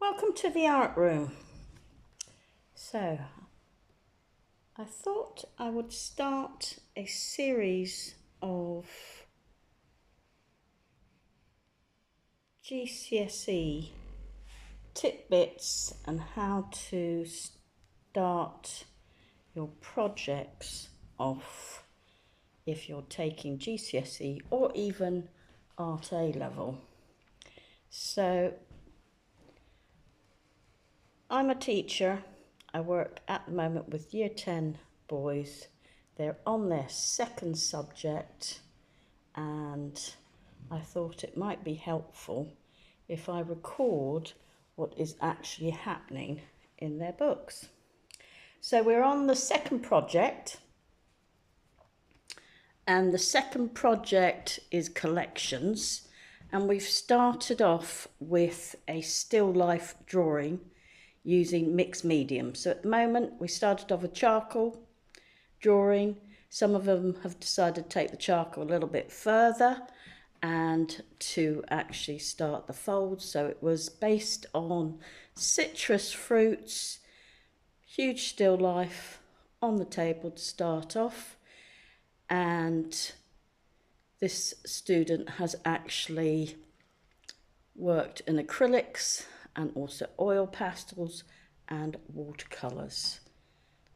Welcome to the art room. So, I thought I would start a series of GCSE tidbits and how to start your projects off if you're taking GCSE or even Art A level. So, I'm a teacher. I work at the moment with Year 10 boys. They're on their second subject, and I thought it might be helpful if I record what is actually happening in their books. So we're on the second project, and the second project is collections, and we've started off with a still life drawing using mixed medium. So at the moment we started off with charcoal drawing. Some of them have decided to take the charcoal a little bit further and to actually start the folds. So it was based on citrus fruits, huge still life on the table to start off. And this student has actually worked in acrylics and also oil pastels and watercolours.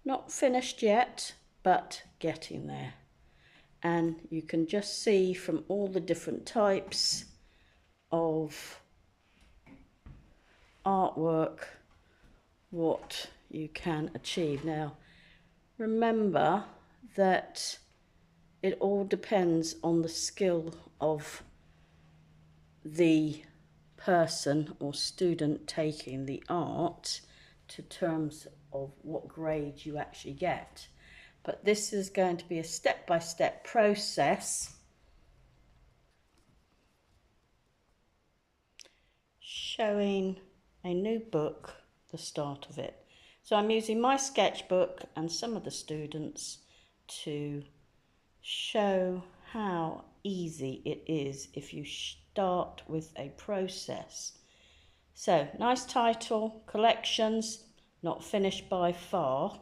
Not finished yet, but getting there. And you can just see from all the different types of artwork what you can achieve. Now, remember that it all depends on the skill of the person or student taking the art to terms of what grade you actually get. But this is going to be a step-by-step process showing a new book, the start of it. So I'm using my sketchbook and some of the students to show how easy it is if you start with a process. So, nice title, collections, not finished by far.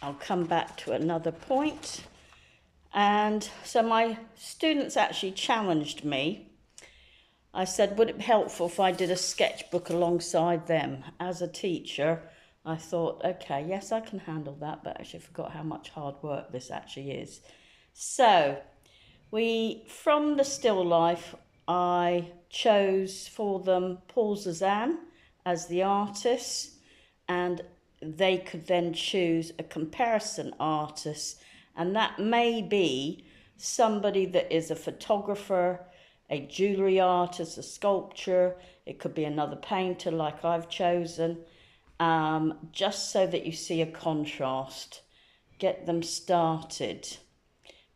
I'll come back to another point. And so my students actually challenged me. I said, would it be helpful if I did a sketchbook alongside them? As a teacher, I thought, okay, yes, I can handle that, but actually forgot how much hard work this actually is. So, from the still life, I chose for them Paul Cézanne as the artist, and they could then choose a comparison artist, and that may be somebody that is a photographer, a jewellery artist, a sculptor. It could be another painter like I've chosen, just so that you see a contrast. Get them started.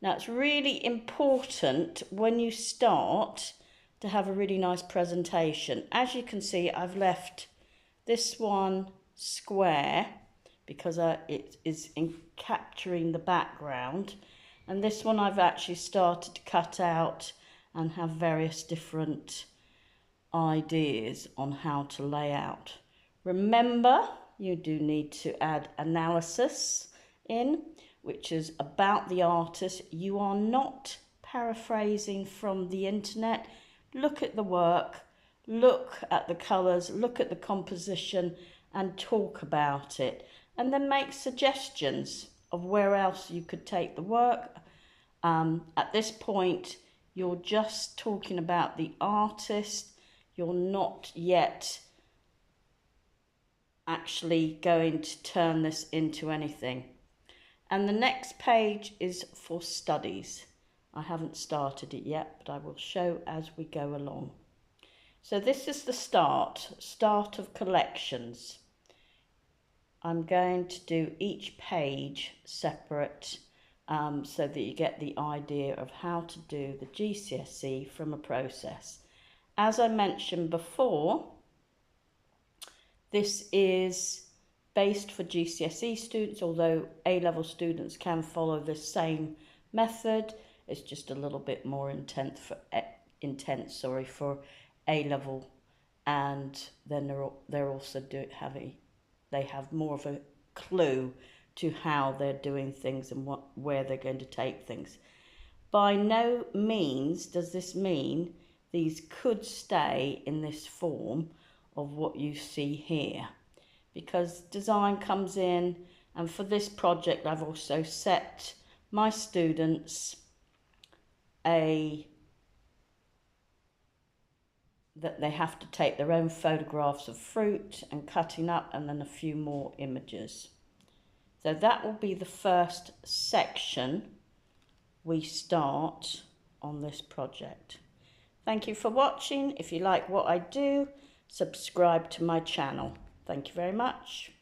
Now, it's really important when you start to have a really nice presentation. As you can see, I've left this one square because it is in capturing the background. And this one I've actually started to cut out and have various different ideas on how to lay out. Remember, you do need to add analysis in, which is about the artist. You are not paraphrasing from the internet. Look at the work, look at the colours, look at the composition and talk about it. And then make suggestions of where else you could take the work. At this point, you're just talking about the artist. You're not yet actually going to turn this into anything. And the next page is for studies. I haven't started it yet, but I will show as we go along. So this is the start of collections. I'm going to do each page separate so that you get the idea of how to do the GCSE from a process. As I mentioned before, this is based for GCSE students, although A-level students can follow the same method. It's just a little bit more intense intense, sorry, for A level, and then they're also they have more of a clue to how they're doing things and where they're going to take things. By no means does this mean these could stay in this form of what you see here, because design comes in, and for this project I've also set my students that they have to take their own photographs of fruit and cutting up, and then a few more images. So that will be the first section we start on this project. Thank you for watching. If you like what I do, subscribe to my channel. Thank you very much.